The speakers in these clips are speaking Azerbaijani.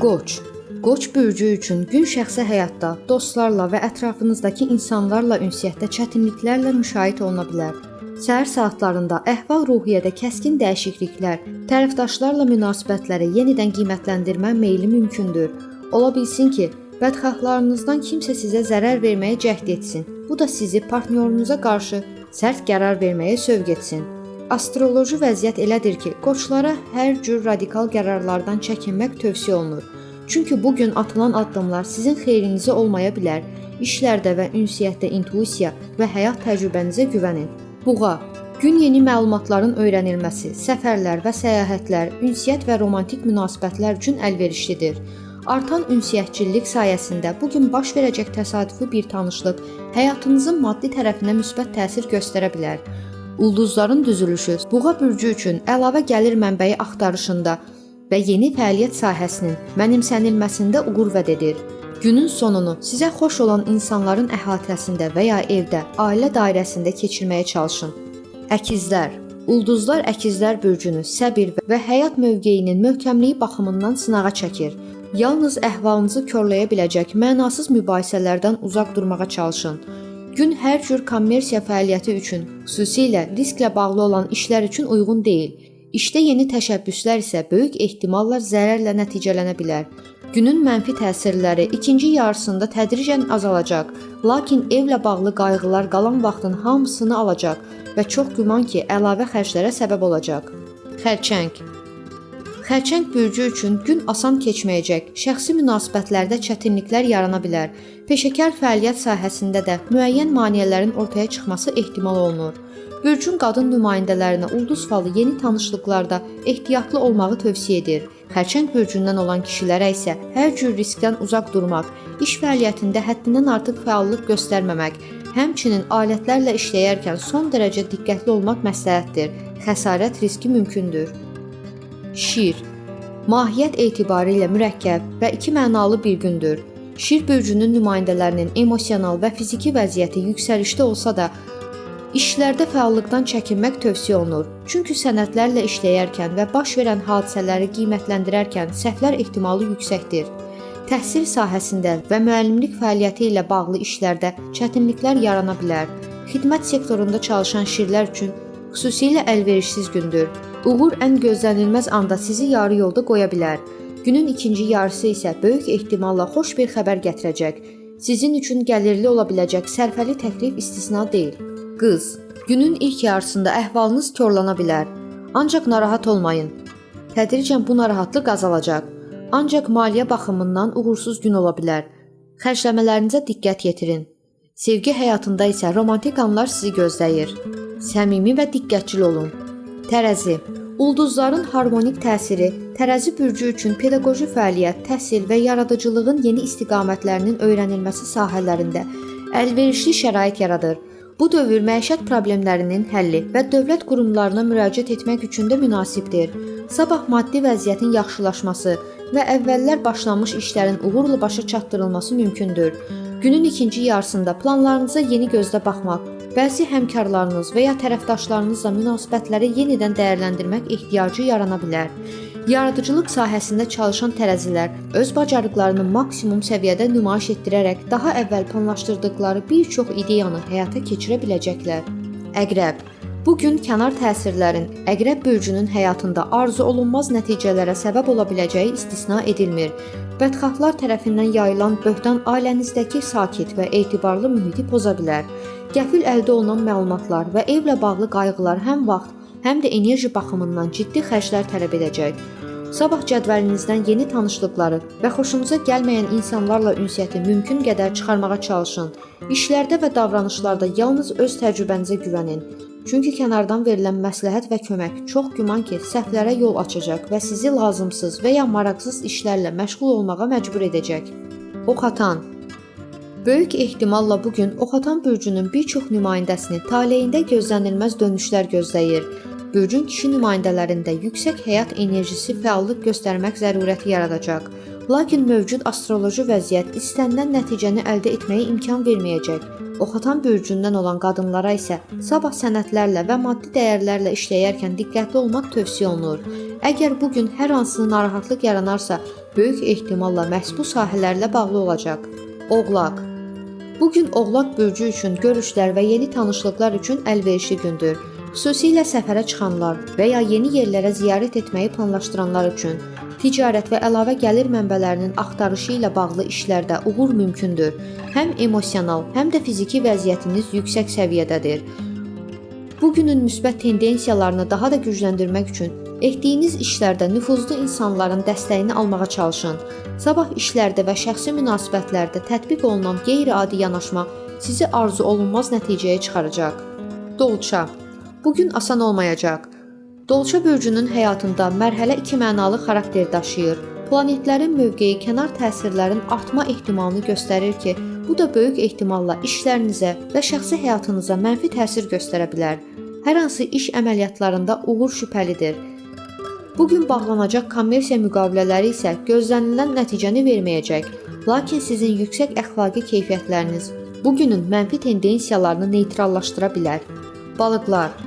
Qoç. Qoç bürcü üçün gün şəxsi həyatda, dostlarla və ətrafınızdakı insanlarla ünsiyyətdə çətinliklərlə müşahidə oluna bilər. Səhər saatlarında əhval-ruhiyyədə kəskin dəyişikliklər, tərəfdaşlarla münasibətləri yenidən qiymətləndirmə meyli mümkündür. Ola bilsin ki, bədxahlarınızdan kimsə sizə zərər verməyə cəhd etsin. Bu da sizi partnyorunuza qarşı sərt qərar verməyə sövq etsin. Astroloji vəziyyət elədir ki, qoçlara hər cür radikal qərarlardan çəkinmək tövsiyə olunur. Çünki bu gün atılan addımlar sizin xeyrinizə olmaya bilər. İşlərdə və ünsiyyətdə intuisiya və həyat təcrübənizə güvənin. Buğa. Gün yeni məlumatların öyrənilməsi, səfərlər və səyahətlər, ünsiyyət və romantik münasibətlər üçün əlverişlidir. Artan ünsiyyətçilik sayəsində bu gün baş verəcək təsadüfi bir tanışlıq həyatınızın maddi tərəfinə müsbət təsir göstərə bilər. Ulduzların düzülüşü Buğa bürcü üçün əlavə gəlir mənbəyi axtarışında və yeni fəaliyyət sahəsinin mənimsənilməsində uğur vəd edir. Günün sonunu sizə xoş olan insanların əhatəsində və ya evdə, ailə dairəsində keçirməyə çalışın. Əkizlər. Ulduzlar əkizlər bürcünü səbir və həyat mövqeyinin möhkəmliyi baxımından sınağa çəkir. Yalnız əhvalınızı körləyə biləcək mənasız mübahisələrdən uzaq durmağa çalışın. Gün hər cür kommersiya fəaliyyəti üçün, xüsusilə risklə bağlı olan işlər üçün uyğun deyil. İşdə yeni təşəbbüslər isə böyük ehtimalla zərərlə nəticələnə bilər. Günün mənfi təsirləri ikinci yarısında tədricən azalacaq, lakin evlə bağlı qayğılar qalan vaxtın hamısını alacaq və çox güman ki, əlavə xərclərə səbəb olacaq. Xərçəng. Xərçəng bürcü üçün gün asan keçməyəcək, şəxsi münasibətlərdə çətinliklər yarana bilər. Peşəkar fəaliyyət sahəsində də müəyyən maneələrin ortaya çıxması ehtimal olunur. Bürcün qadın nümayəndələrinə ulduz falı yeni tanışlıqlarda ehtiyatlı olmağı tövsiyə edir. Xərçəng bürcündən olan kişilərə isə hər cür riskdən uzaq durmaq, iş fəaliyyətində həddindən artıq fəallıq göstərməmək, həmçinin alətlərlə işləyərkən son dərəcə diqqətli olmaq məsləhətdir. Xəsarət riski mümkündür. Şir. Mahiyyət etibarilə mürəkkəb və iki mənalı bir gündür. Şir bürcünün nümayəndələrinin emosional və fiziki vəziyyəti yüksəlişdə olsa da, İşlərdə fəallıqdan çəkinmək tövsiyə olunur. Çünki sənədlərlə işləyərkən və baş verən hadisələri qiymətləndirərkən səhvlər ehtimalı yüksəkdir. Təhsil sahəsində və müəllimlik fəaliyyəti ilə bağlı işlərdə çətinliklər yarana bilər. Xidmət sektorunda çalışan şirlər üçün xüsusilə əlverişsiz gündür. Uğur ən gözlənilməz anda sizi yarı yolda qoya bilər. Günün ikinci yarısı isə böyük ehtimalla xoş bir xəbər gətirəcək. Sizin üçün gəlirli ola biləcək sərfəli təklif istisna deyil. Qız. Günün ilk yarısında əhvalınız korlana bilər. Ancaq narahat olmayın. Tədricən bu narahatlıq azalacaq. Ancaq maliyyə baxımından uğursuz gün ola bilər. Xərcləmələrinizə diqqət yetirin. Sevgi həyatında isə romantik anlar sizi gözləyir. Səmimi və diqqətcil olun. Tərəzi. Ulduzların harmonik təsiri Tərəzi bürcü üçün pedaqoji fəaliyyət, təhsil və yaradıcılığın yeni istiqamətlərinin öyrənilməsi sahələrində əlverişli şərait yaradır. Bu dövr məişət problemlərinin həlli və dövlət qurumlarına müraciət etmək üçün də münasibdir. Sabah maddi vəziyyətin yaxşılaşması və əvvəllər başlanmış işlərin uğurla başa çatdırılması mümkündür. Günün ikinci yarısında planlarınıza yeni gözlə baxmaq, bəzi həmkarlarınız və ya tərəfdaşlarınızla münasibətləri yenidən dəyərləndirmək ehtiyacı yarana bilər. Yaradıcılıq sahəsində çalışan tərəzilər öz bacarıqlarını maksimum səviyyədə nümayiş etdirərək daha əvvəl planlaşdırdıqları bir çox ideyanı həyata keçirə biləcəklər. Əqrəb. Bu gün kənar təsirlərin Əqrəb bürcünün həyatında arzu olunmaz nəticələrə səbəb ola biləcəyi istisna edilmir. Bədxahlar tərəfindən yayılan böhtan ailənizdəki sakit və etibarlı mühiti poza bilər. Qəfil əldə olunan məlumatlar və evlə bağlı qayğılar həm vaxt, həm də enerji baxımından ciddi xərclər tələb edəcək. Sabah cədvəlinizdən yeni tanışlıqları və xoşunuza gəlməyən insanlarla ünsiyyəti mümkün qədər çıxarmağa çalışın. İşlərdə və davranışlarda yalnız öz təcrübənizə güvənin. Çünki kənardan verilən məsləhət və kömək çox güman ki, səhvlərə yol açacaq və sizi lazımsız və ya maraqsız işlərlə məşğul olmağa məcbur edəcək. Oxatan. Böyük ehtimalla bugün Oxatan bürcünün bir çox nümayəndəsini taleyində gözlənilməz dönüşlər gözləyir. Bürcün kişi nümayəndələrində yüksək həyat enerjisi fəallıq göstərmək zərurəti yaradacaq. Lakin mövcud astroloji vəziyyət istənilən nəticəni əldə etməyə imkan verməyəcək. Oxatan bürcündən olan qadınlara isə sabah sənədlərlə və maddi dəyərlərlə işləyərkən diqqətli olmaq tövsiyə olunur. Əgər bu gün hər hansı narahatlıq yaranarsa, böyük ehtimalla məhz bu sahələrlə bağlı olacaq. Oğlaq. Bu gün Oğlaq bürcü üçün görüşlər və yeni tanışlıqlar üçün əlverişli gündür. Xüsusilə səfərə çıxanlar və ya yeni yerlərə ziyarət etməyi planlaşdıranlar üçün ticarət və əlavə gəlir mənbələrinin axtarışı ilə bağlı işlərdə uğur mümkündür. Həm emosional, həm də fiziki vəziyyətiniz yüksək səviyyədədir. Bu günün müsbət tendensiyalarını daha da gücləndirmək üçün etdiyiniz işlərdə nüfuzlu insanların dəstəyini almağa çalışın. Sabah işlərdə və şəxsi münasibətlərdə tətbiq olunan qeyri-adi yanaşma sizi arzu olunmaz nəticəyə çıxaracaq. Dolça. Bugün asan olmayacaq. Dolça bürcünün həyatında mərhələ iki mənalı xarakter daşıyır. Planetlərin mövqeyi kənar təsirlərin artma ehtimalını göstərir ki, bu da böyük ehtimalla işlərinizə və şəxsi həyatınıza mənfi təsir göstərə bilər. Hər hansı iş əməliyyatlarında uğur şübhəlidir. Bugün bağlanacaq kommersiya müqavilələri isə gözlənilən nəticəni verməyəcək. Lakin sizin yüksək əxlaqi keyfiyyətləriniz bugünün mənfi tendensiyalarını neytrallaşdıra bilər. Balıqlar.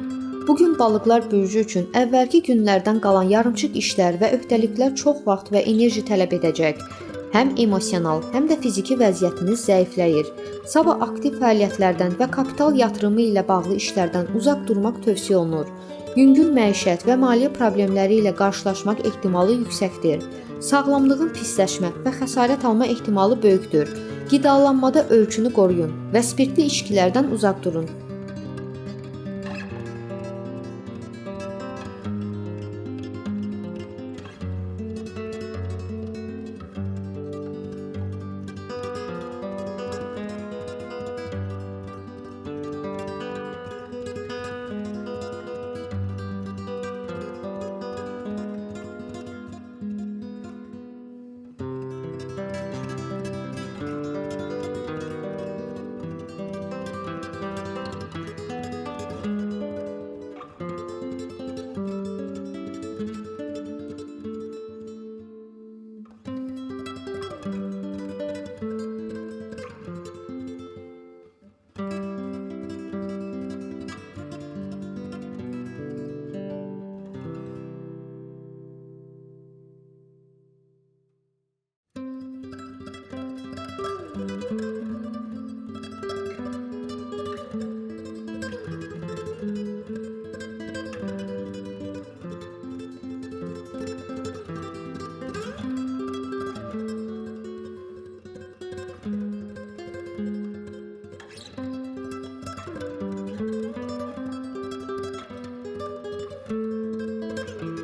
Bugün balıqlar bürcü üçün əvvəlki günlərdən qalan yarımçıq işlər və öhdəliklər çox vaxt və enerji tələb edəcək. Həm emosional, həm də fiziki vəziyyətiniz zəifləyir. Sabah aktiv fəaliyyətlərdən və kapital yatırımı ilə bağlı işlərdən uzaq durmaq tövsiyə olunur. Yüngül məişət və maliyyə problemləri ilə qarşılaşmaq ehtimalı yüksəkdir. Sağlamlığın pisləşmə və xəsarət alma ehtimalı böyükdür. Qidalanmada ölçünü qoruyun və spirtli içkilərdən uzaq durun.